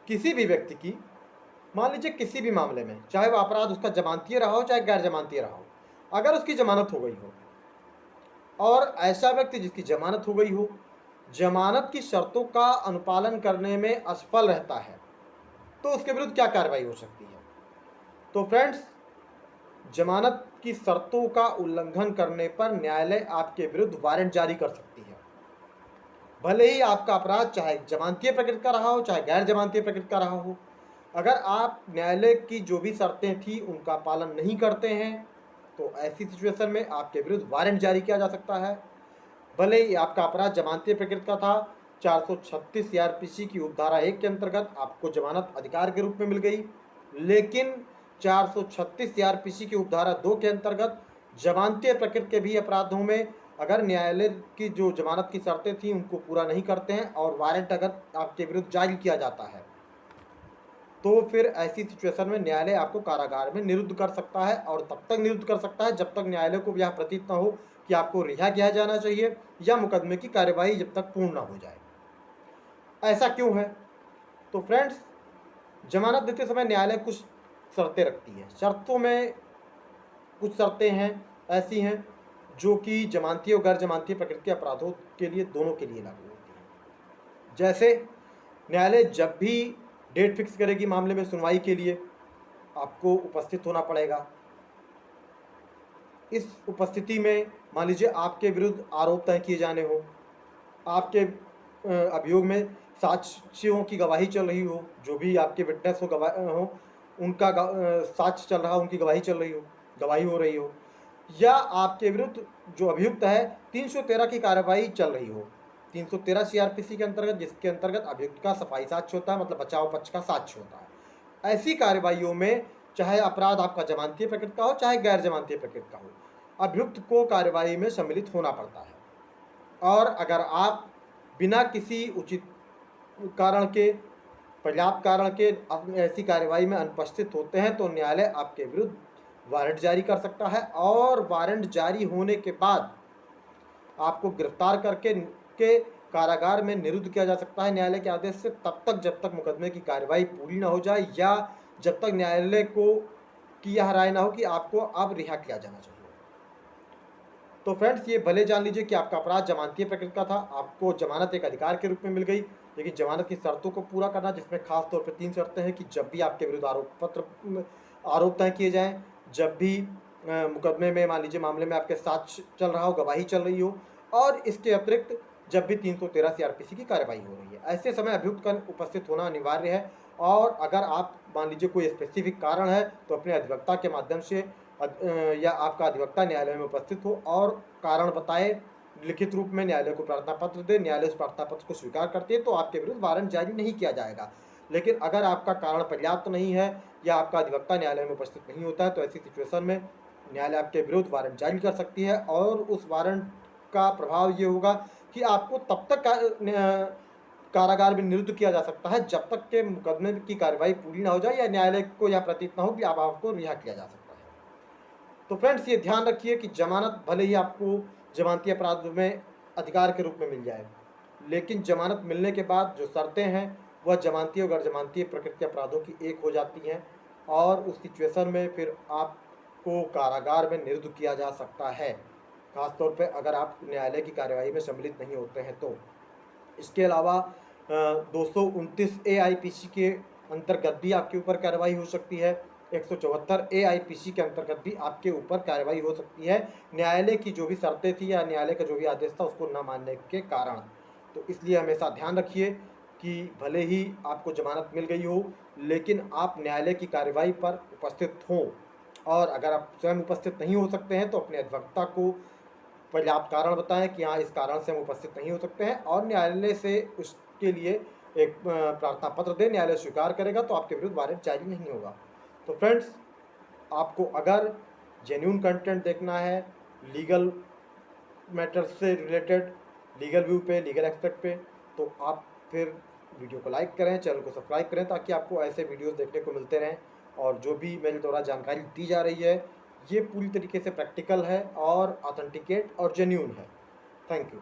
किसी भी व्यक्ति की, मान लीजिए किसी भी मामले में, चाहे वो अपराध उसका जमानतीय रहा हो चाहे गैर जमानतीय रहा हो, अगर उसकी जमानत हो गई हो और ऐसा व्यक्ति जिसकी जमानत हो गई हो, जमानत की शर्तों का अनुपालन करने में असफल रहता है, तो उसके विरुद्ध क्या कार्रवाई हो सकती है? तो फ्रेंड्स, जमानत की शर्तों का उल्लंघन करने पर न्यायालय आपके विरुद्ध वारंट जारी कर सकती है। भले ही आपका अपराध चाहे जमानतीय प्रकृति का रहा हो चाहे गैर जमानतीय प्रकृति का रहा हो, अगर आप न्यायालय की जो भी शर्तें थी उनका पालन नहीं करते हैं, तो ऐसी सिचुएशन में आपके विरुद्ध वारंट जारी किया जा सकता है। भले ही आपका अपराध जमानतीय प्रकृति का था, 436 सीआरपीसी की उपधारा 1 के अंतर्गत आपको जमानत अधिकार के रूप में मिल गई, लेकिन 436 सीआरपीसी की उपधारा 2 के अंतर्गत जमानतीय प्रकृति के भी अपराधों में अगर न्यायालय की जो जमानत की शर्तें थी उनको पूरा नहीं करते हैं और वारंट अगर आपके विरुद्ध जारी किया जाता है, तो फिर ऐसी सिचुएशन में न्यायालय आपको कारागार में निरुद्ध कर सकता है, और तब तक निरुद्ध कर सकता है जब तक न्यायालय को यह प्रतीत न हो कि आपको रिहा किया जाना चाहिए या मुकदमे की कार्यवाही जब तक पूर्ण न हो जाए। ऐसा क्यों है? तो फ्रेंड्स, जमानत देते समय न्यायालय कुछ शर्तें रखती है। शर्तों में कुछ शर्तें हैं ऐसी हैं जो कि जमानतीय और गैर जमानतीय प्रकृति के अपराधों के लिए, दोनों के लिए लागू होती हैं। जैसे न्यायालय जब भी डेट फिक्स करेगी मामले में सुनवाई के लिए, आपको उपस्थित होना पड़ेगा। इस उपस्थिति में मान लीजिए आपके विरुद्ध आरोप तय किए जाने हो, आपके अभियोग में साक्ष्यों की गवाही चल रही हो, जो भी आपके विटनेस हो उनका साक्ष्य चल रहा हो, उनकी गवाही चल रही हो, गवाही हो रही हो, या आपके विरुद्ध जो अभियुक्त है 313 की कार्रवाई चल रही हो, 313 सीआरपीसी के अंतर्गत, जिसके अंतर्गत अभियुक्त का सफाई साक्ष्य होता है, मतलब बचाव पक्ष का साक्ष्य होता है। ऐसी कार्रवाइयों में चाहे अपराध आपका जमानतीय प्रकृति का हो चाहे गैर जमानतीय प्रकृति का हो, अभियुक्त को कार्रवाई में सम्मिलित होना पड़ता है। और अगर आप बिना किसी उचित कारण के, पर्याप्त कारण के ऐसी कार्रवाई में अनुपस्थित होते हैं, तो न्यायालय आपके विरुद्ध वारंट जारी कर सकता है, और वारंट जारी होने के बाद आपको गिरफ्तार करके कारागार में निरुद्ध किया जा सकता है न्यायालय के आदेश से, तब तक जब तक मुकदमे की कार्रवाई पूरी न हो जाए या जब तक न्यायालय को की यह राय न हो कि आपको अब रिहा किया जाना चाहिए। तो फ्रेंड्स, ये भले जान लीजिए कि आपका अपराध जमानतीय प्रकृति का था, आपको जमानत एक अधिकार के रूप में मिल गई, लेकिन जमानत की शर्तों को पूरा करना, जिसमें खास तौर पर 3 शर्तें हैं कि जब भी आपके विरुद्ध आरोप तय किए जाएं, जब भी मुकदमे में मान लीजिए मामले में आपके साक्ष्य चल रहा हो, गवाही चल रही हो, और इसके अतिरिक्त जब भी 313 सीआरपीसी की कार्रवाई हो रही है, ऐसे समय अभियुक्त का उपस्थित होना अनिवार्य है। और अगर आप मान लीजिए कोई स्पेसिफिक कारण है, तो अपने अधिवक्ता के माध्यम से या आपका अधिवक्ता न्यायालय में उपस्थित हो और कारण बताए, लिखित रूप में न्यायालय को प्रार्थना पत्र दे, न्यायालय उस प्रार्थना पत्र को स्वीकार करती है, तो आपके विरुद्ध वारंट जारी नहीं किया जाएगा। लेकिन अगर आपका कारण पर्याप्त नहीं है या आपका अधिवक्ता न्यायालय में उपस्थित नहीं होता है, तो ऐसी सिचुएशन में न्यायालय आपके विरुद्ध वारंट जारी कर सकती है, और उस वारंट का प्रभाव ये होगा कि आपको तब तक कारागार में निरुद्ध किया जा सकता है जब तक के मुकदमे की कार्रवाई पूरी ना हो जाए या न्यायालय को यह प्रतीत ना हो कि अब आपको रिहा किया जा सकता है। तो फ्रेंड्स, ये ध्यान रखिए कि जमानत भले ही आपको जमानती अपराध में अधिकार के रूप में मिल जाए, लेकिन जमानत मिलने के बाद जो शर्तें हैं वह जमानती और गैर जमानती प्रकृति के अपराधों की एक हो जाती हैं, और उस सिचुएशन में फिर आपको कारागार में निरुद्ध किया जा सकता है, खासतौर पर अगर आप न्यायालय की कार्यवाही में सम्मिलित नहीं होते हैं तो। इसके अलावा 229 AIPC के अंतर्गत भी आपके ऊपर कार्रवाई हो सकती है, 174 AIPC के अंतर्गत भी आपके ऊपर कार्रवाई हो सकती है, न्यायालय की जो भी शर्तें थी या न्यायालय का जो भी आदेश था उसको न मानने के कारण। तो इसलिए हमेशा ध्यान रखिए कि भले ही आपको जमानत मिल गई हो, लेकिन आप न्यायालय की कार्रवाई पर उपस्थित हों, और अगर आप स्वयं उपस्थित नहीं हो सकते हैं तो अपने अधिवक्ता को पर्याप्त कारण बताएं कि हाँ, इस कारण से हम उपस्थित नहीं हो सकते हैं, और न्यायालय से उसके लिए एक प्रार्थना पत्र दें, न्यायालय स्वीकार करेगा तो आपके विरुद्ध वारंट जारी नहीं होगा। तो फ्रेंड्स, आपको अगर जेन्युइन कंटेंट देखना है लीगल मैटर्स से रिलेटेड, लीगल व्यू पे, लीगल एस्पेक्ट पे, तो आप फिर वीडियो को लाइक करें, चैनल को सब्सक्राइब करें, ताकि आपको ऐसे वीडियोस देखने को मिलते रहें, और जो भी मेरे द्वारा जानकारी दी जा रही है ये पूरी तरीके से प्रैक्टिकल है और ऑथेंटिकेट और जेन्युइन है। Thank you.